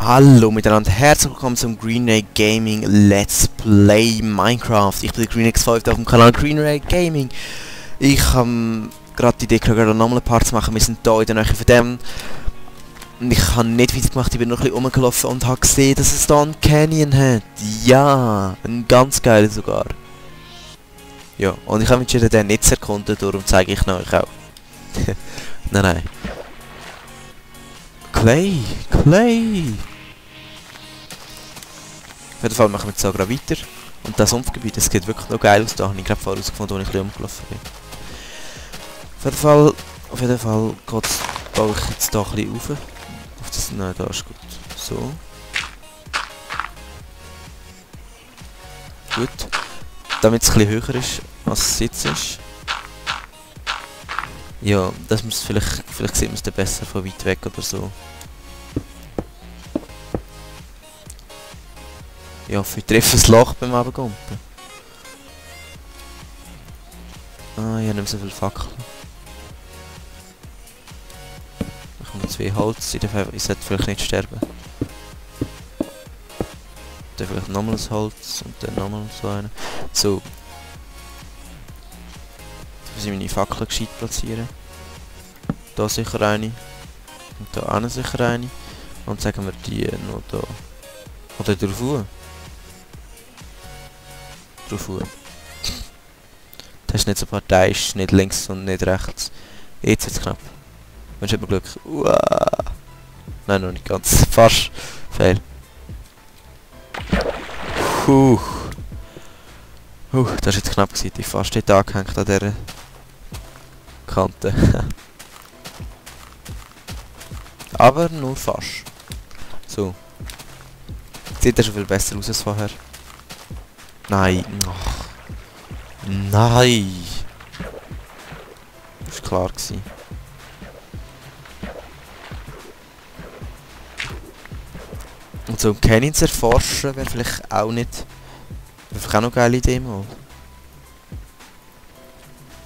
Hallo miteinander, herzlich willkommen zum Greenray Gaming Let's Play Minecraft. Ich bin der GreenX5 auf dem Kanal Greenray Gaming. Ich habe gerade die Idee gehabt, nochmal ein paar zu machen. Wir sind hier in der Nähe von dem. Ich habe nicht weiter gemacht, ich bin noch ein bisschen rumgelaufen und habe gesehen, dass es hier einen Canyon hat. Ja, ein ganz geiler sogar. Ja, und ich habe mich entschieden, den nicht zu erkunden, darum zeige ich euch auch. Nein. Clay! Auf jeden Fall machen wir jetzt so gerade weiter. Und das Sumpfgebiet, das sieht wirklich noch geil aus. Da habe ich gerade vorher herausgefunden, als ich ein bisschen rumgelaufen bin. Auf jeden Fall baue ich jetzt hier ein bisschen rauf. Auf das, nein, da ist gut. So. Gut. Damit es ein bisschen höher ist, als es jetzt ist. Ja, das muss vielleicht sieht man es dann besser von weit weg oder so. Ja, ich treffe ein Loch beim Runtergumpen. Ah, ich habe nicht mehr so viel Fackeln. Ich habe 2 Holz, ich sollte vielleicht nicht sterben. Dann vielleicht nochmal ein Holz und dann nochmal so eine. So. Jetzt muss ich meine Fackeln gescheit platzieren. Da sicher eine. Und da auch sicher eine. Und sagen wir die noch da. Oder drauf hoch. Das ist nicht so parteiisch, nicht links und nicht rechts. Jetzt wird's knapp. Wünsch mir Glück. Uah. Nein, noch nicht ganz. Fast. Fail. Das war jetzt knapp gewesen. Ich fast nicht angehängt an dieser Kante. Aber nur fast. So. Sieht ja schon viel besser aus als vorher. Nein. Oh. Nein. Das war klar gewesen. Und so Canyon zu erforschen wäre vielleicht auch nicht. Wäre vielleicht auch noch eine geile Idee mal.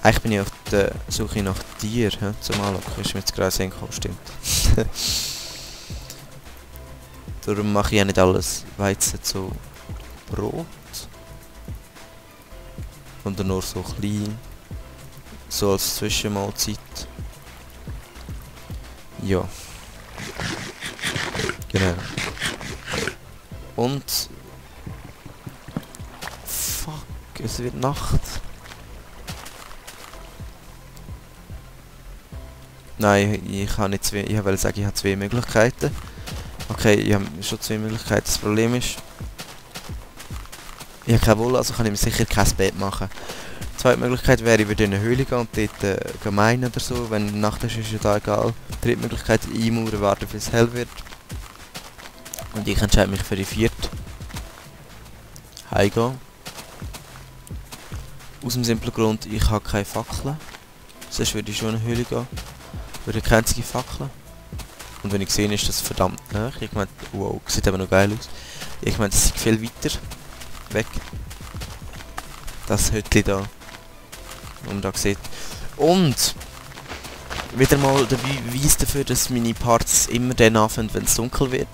Eigentlich bin ich auf der Suche nach Tier, zumal ist mir jetzt gerade sehen gekommen, stimmt. Darum mache ich ja nicht alles Weizen zu Brot. Sondern nur so klein. So als Zwischenmahlzeit. Ja. Genau. Und... Fuck, es wird Nacht. Nein, ich habe nicht zwei... Ich wollte sagen, ich habe 2 Möglichkeiten. Okay, ich habe schon 2 Möglichkeiten. Das Problem ist... Ich habe keine Wolle, also kann ich mir sicher kein Bett machen. Die zweite Möglichkeit wäre, ich würde in eine Höhle gehen und dort meinen oder so. Wenn Nacht ist, ist ja da egal. Die dritte Möglichkeit, einmauern, warten bis es hell wird. Und ich entscheide mich für die vierte. Heimgehen. Aus dem simplen Grund, ich habe keine Fackeln. Sonst würde ich schon in eine Höhle gehen. Würde keine einzige Fackel. Und wenn ich sehe, ist das verdammt nah. Ich meine, wow, sieht aber noch geil aus. Ich meine, das sieht viel weiter weg. Das Hütli da. Und da sieht. Und wieder mal der Beweis dafür, dass meine Parts immer dann anfangen, wenn es dunkel wird.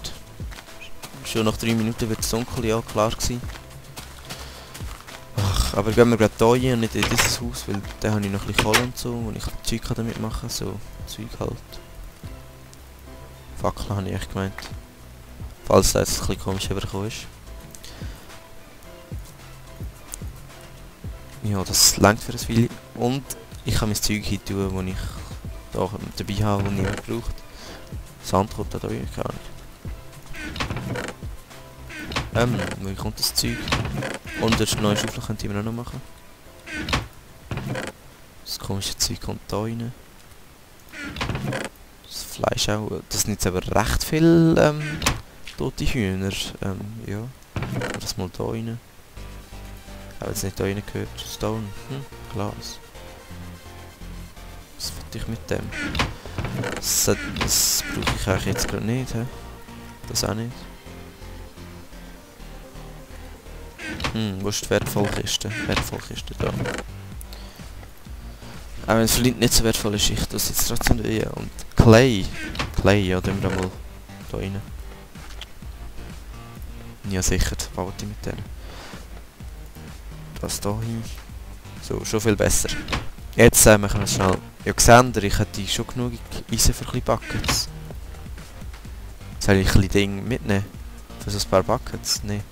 Schon nach 3 Minuten wird es dunkel, ja, klar gewesen. Ach, aber gehen wir gerade hier rein und nicht in dieses Haus, weil da habe ich noch ein bisschen Kohle und so, wo ich Zeug damit machen kann, so Zeug halt. Fackeln habe ich echt gemeint. Falls das jetzt ein bisschen komisch übergekommen ist. Ja, das reicht für ein Weile. Und ich kann mein Zeug hin tun, das ich da dabei habe, das niemand braucht. Sand kommt da rein, keine Ahnung. Wo kommt das Zeug? Und das neue Schaufel könnte ich mir auch noch machen. Das komische Zeug kommt da rein. Das Fleisch auch. Das sind jetzt aber recht viel tote Hühner. Ja. Das mal da rein. Ich habe jetzt nicht da rein gehört. Stone. Glas. Was will ich mit dem? Das brauche ich eigentlich jetzt gerade nicht. Das auch nicht. Wo ist die Wertvollkiste? Wertvollkiste da. Auch wenn Flint nicht so wertvoll ist, ich das jetzt trotzdem nicht. Und Clay, ja, den wir mal da rein. Ja sicher, was wollte ich mit denen? Das hier hin. So, schon viel besser. Jetzt machen wir es schnell. Ja, gesehen, ich hätte schon genug Eisen für ein paar Buckets. Soll ich ein Ding mitnehmen? Für so ein paar Buckets? Nein.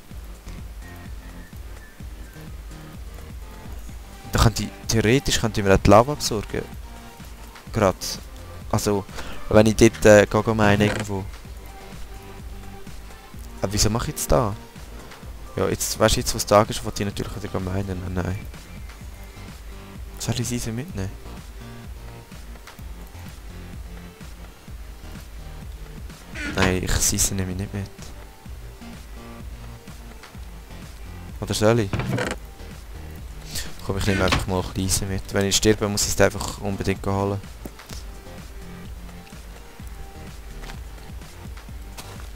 Da könnte ich, theoretisch könnte ich mir auch die Lava besorgen. Gerade. Also, wenn ich dort gehe meine irgendwo. Aber wieso mache ich jetzt da? Ja, jetzt, weißt du jetzt, was Tag ist, wollte ich natürlich wieder meinen. Nein. Soll ich das Eisen mitnehmen? Nein, ich Eisen nehme ich nicht mit. Oder soll ich? Komm, ich nehme einfach mal ein bisschen Eisen mit. Wenn ich sterbe, muss ich es einfach unbedingt holen.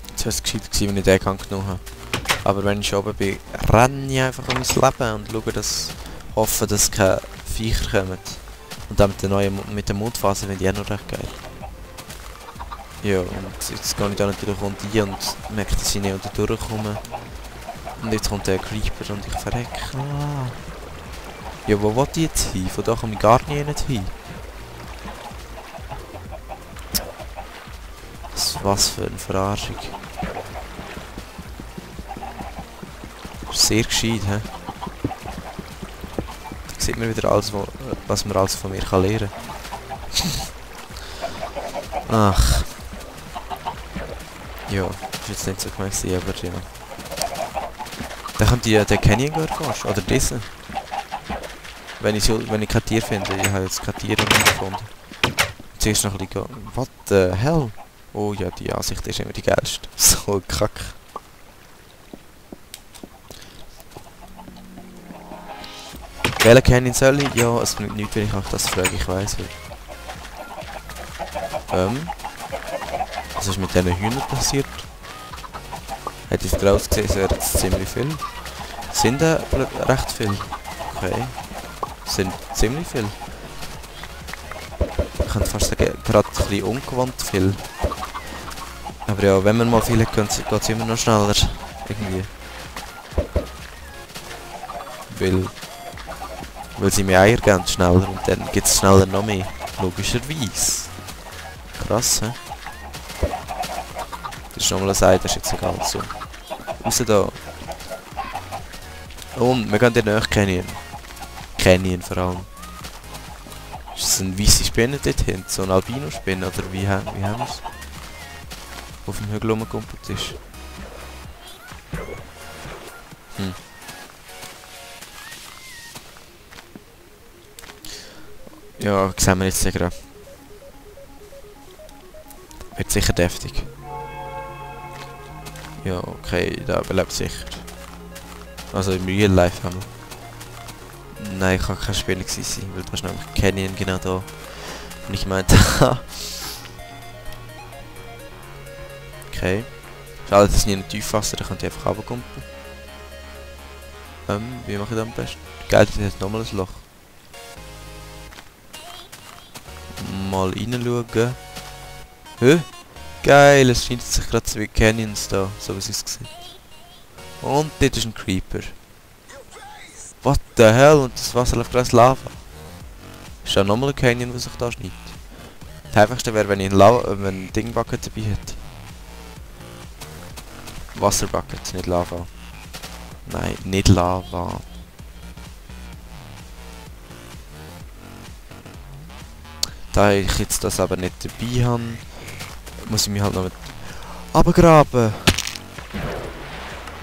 Jetzt wäre es gescheit gewesen, wenn ich den genommen habe. Aber wenn ich oben bin, renne ich einfach um mein Leben und schaue, dass hoffe, dass keine Viecher kommen. Und dann mit der neuen mit der Mondphase finde ich auch noch recht geil. Ja, und jetzt gehe ich da natürlich rund rein und merke, dass ich nicht unter durchkomme. Und jetzt kommt der Creeper und ich verrecke. Ah. Ja, wo wollte ich jetzt hin? Von da komme ich gar nicht hin. Was für eine Verarschung. Sehr gescheit, hä? Da sieht man wieder alles, was man alles von mir kann lernen kann. Ach. Ja, ist jetzt nicht so gemein gewesen, aber ja. Dann kommt die den Canyon erforschen, oder diesen. Wenn ich kein Tier finde, ich habe jetzt kein Tier gefunden. Zuerst noch ein bisschen gehen. What the hell? Oh ja, die Ansicht ist immer die geilste. So kack. Welchen Canyon soll ich? Ja, es bringt nichts, wenn ich auch das frage, ich weiss was ist mit diesen Hühnern passiert? Hätte ich draus gesehen, wäre es ziemlich viel. Sind recht viel. Okay. Sind ziemlich viel. Ich könnte fast sagen, gerade ein bisschen ungewohnt viel. Aber ja, wenn man mal viele hat, geht es immer noch schneller. Irgendwie. Weil sie mehr Eier geben schneller und dann gibt es schneller noch mehr. Logischerweise. Krass, hä? Das ist nochmal ein Ei, das ist jetzt egal. So. Raus da. Und wir gehen dir nach Canyon. Canyon vor allem. Ist das eine weisse Spinne dort hinten? So eine Albino-Spinne? Oder wie haben wir es? Auf dem Hügel rumgekumpelt ist. Ja, sehen wir jetzt gerade. Wird sicher deftig. Ja, okay, da überlebt sicher. Also im Real Life haben wir. Nein, ich kann kein Spieler gewesen sein, weil du hast nämlich Canyon genau da. Und ich meinte, okay. Schade, dass ich nie in Tiefwasser, da könnt ihr einfach runterkumpeln. Wie mache ich das am besten? Geil, das ist nochmal ein Loch. Mal reinschauen. Hä? Geil, es scheint sich gerade zwei Canyons da, so wie es aussieht. Und dort ist ein Creeper. What the hell? Und das Wasser läuft gerade Lava. Ist da nochmal ein Canyon, der sich da schneidet? Das einfachste wäre, wenn ich ein Dingbucket dabei hätte. Wasserbucket, nicht Lava. Nein, nicht Lava. Da ich jetzt das aber nicht dabei habe, muss ich mich halt noch mit abgraben.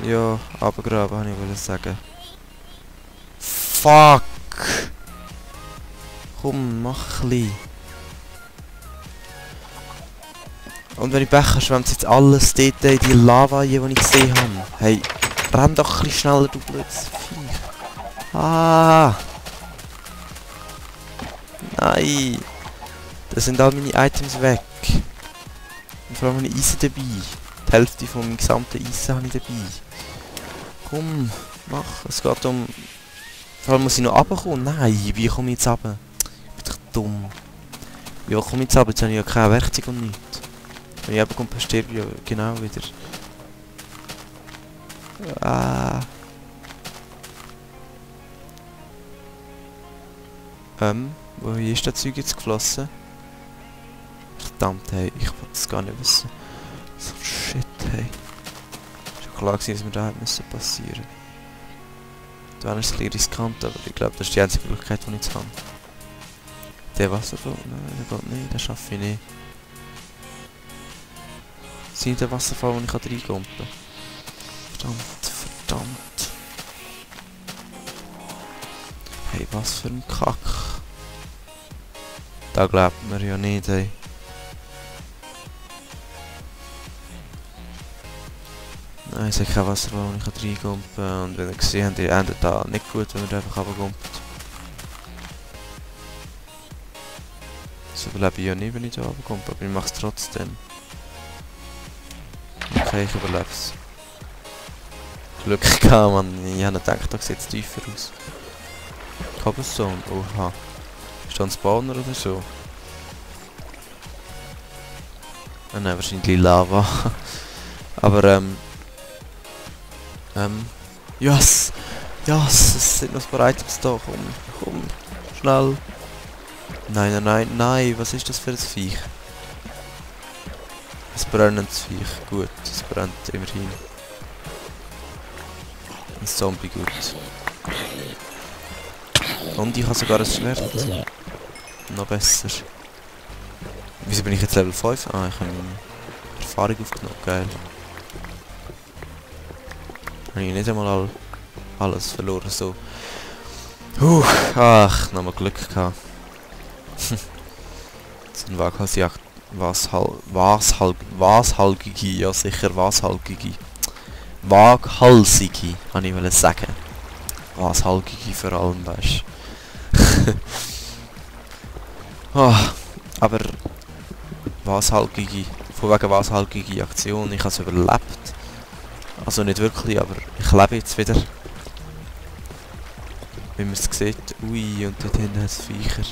Ja, abgraben habe ich wollen sagen. Fuck! Komm, mach ein bisschen. Und wenn ich Pech habe, schwemmt jetzt alles dort in die Lava hier, die ich gesehen habe. Hey, renn doch ein bisschen schneller, du blödes Viech. Ah! Nein! Da sind all meine Items weg. Und vor allem meine Eisen dabei. Die Hälfte von meinem gesamten Eisen habe ich dabei. Komm, mach. Es geht um... Vor allem muss ich noch runterkommen. Nein, wie komme ich jetzt runter? Ich bin doch dumm. Wie komme ich jetzt runter? Jetzt habe ich ja kein Werkzeug und nichts. Wenn ich runterkomme, sterbe ich ja genau wieder. Ah. Wohin ist das Zeug jetzt geflossen? Verdammt, hey, ich wollte das gar nicht wissen. So shit, hey. Ist ja klar gewesen, dass wir da hätte müssen passieren. Da ist es ein bisschen riskant, aber ich glaube, das ist die einzige Möglichkeit, die ich jetzt habe. Der Wasserfall? Nein, der geht nicht, den schaffe ich nicht. Sind der Wasserfall, wo ich reingumpen kann? Verdammt. Hey, was für ein Kack. Da glaubt man ja nicht, ey. Nein, es hat kein Wasserfall, wo ich reingumpen kann. Und wenn ihr gesehen habt, endet da nicht gut, wenn man da einfach runtergumpt. Das überlebe ich ja nie, wenn ich da runtergumpe, aber ich mache es trotzdem. Okay, ich überlebe es. Glück gehabt, man. Ich habe nicht gedacht, da sieht es tiefer aus. Cobblestone, oha. Ist da ein Spawner oder so? Ah nein, wahrscheinlich Lava. Aber yes! Yes! Es sind noch ein paar Items da, komm, schnell! Nein, was ist das für ein Viech? Ein brennendes Viech, gut, es brennt immerhin. Ein Zombie, gut. Und ich habe sogar ein Schwert. Noch besser. Wieso bin ich jetzt Level 5? Ah, ich habe Erfahrung aufgenommen, geil. Habe ich nicht einmal alles verloren, so. Ach, nochmal Glück gehabt. So ein Waghalsjagd. Washalgige, ja sicher, washalgige. Waghalsige, kann ich mal sagen. Washalgige vor allem, weißt du. Aber washalgige, von wegen washalgige Aktion, ich habe es überlebt. Also nicht wirklich, aber ich lebe jetzt wieder. Wie man es sieht. Ui, und dort hinten hat es Viecher.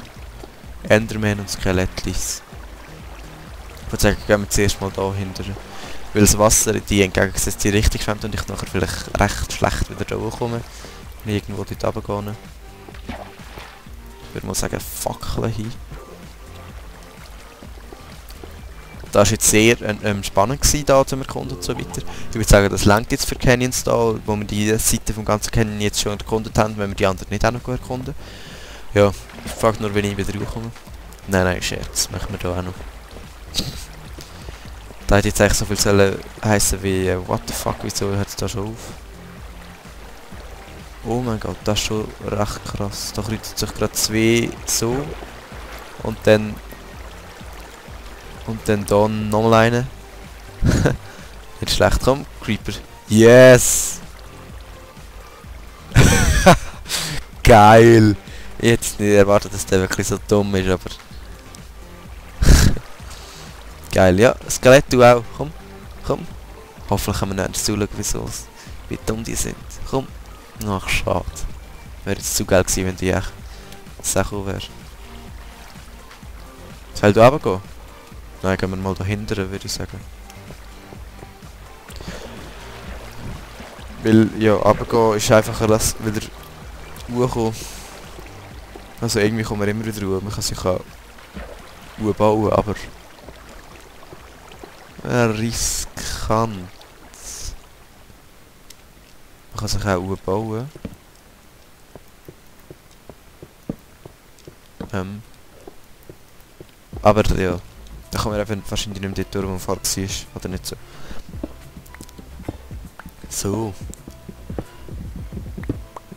Enderman und Skelettlis. Ich würde sagen, gehen wir zuerst mal da hinter. Weil das Wasser die entgegengesetzte Richtung schwemmt und ich nachher vielleicht recht schlecht wieder da hochkomme. Wenn ich irgendwo dort runtergehe. Ich würde mal sagen, Fackeln hin. Das war jetzt sehr spannend gewesen, da zum Erkunden und so weiter. Ich würde sagen, das reicht jetzt für Canyons da, wo wir die Seite vom ganzen Canyon jetzt schon erkundet haben, wenn wir die anderen nicht auch noch erkunden. Ja, ich frage nur, wenn ich wieder rauskomme. Nein, Scherz, machen wir da auch noch. Da hätte jetzt eigentlich so viel sollen heissen wie what the fuck, wieso hört es da schon auf? Oh mein Gott, das ist schon recht krass. Da kreuzen sich gerade zwei so. Und dann da nochmal einen. Nicht schlecht, komm, Creeper. Yes! Geil! Ich hätte nicht erwartet, dass der wirklich so dumm ist, aber... Geil, ja. Skelett, du auch. Komm. Hoffentlich können wir nicht zuschauen, wie dumm die sind. Komm. Ach, schade. Wäre jetzt zu geil gewesen, wenn die echt Sache wäre. Soll du runtergehen? Nein, gehen wir mal dahinter, würde ich sagen. Weil, ja, runtergehen ist einfacher als wieder hochkommen. Also irgendwie kommt man immer wieder hoch. Man kann sich auch bauen, aber... riskant. Man kann sich auch bauen. Aber ja, da kommen wir eben wahrscheinlich nicht mehr dort durch, wo man vorher war. Oder nicht so. So.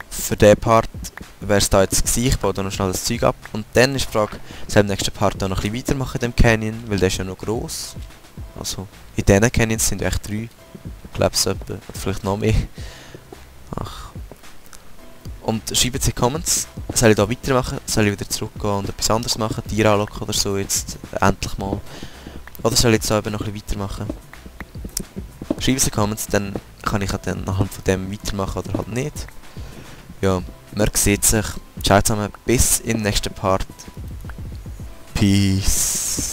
Für diesen Part wäre es da jetzt gewesen. Ich baue da noch schnell das Zeug ab. Und dann ist die Frage, soll im nächsten Part da noch ein bisschen weitermachen in dem Canyon, weil der ist ja noch gross. Also, in diesen Canyons sind echt 3. Ich glaube es etwa. Oder vielleicht noch mehr. Ach. Und schreibt in die Comments, soll ich da weitermachen? Soll ich wieder zurückgehen und etwas anderes machen? Tiere anlocken oder so jetzt endlich mal? Oder soll ich jetzt da eben noch ein bisschen weitermachen? Schreibt es in die Comments, dann kann ich dann nachher von dem weitermachen oder halt nicht. Ja, man sieht sich. Ciao zusammen, bis im nächsten Part. Peace.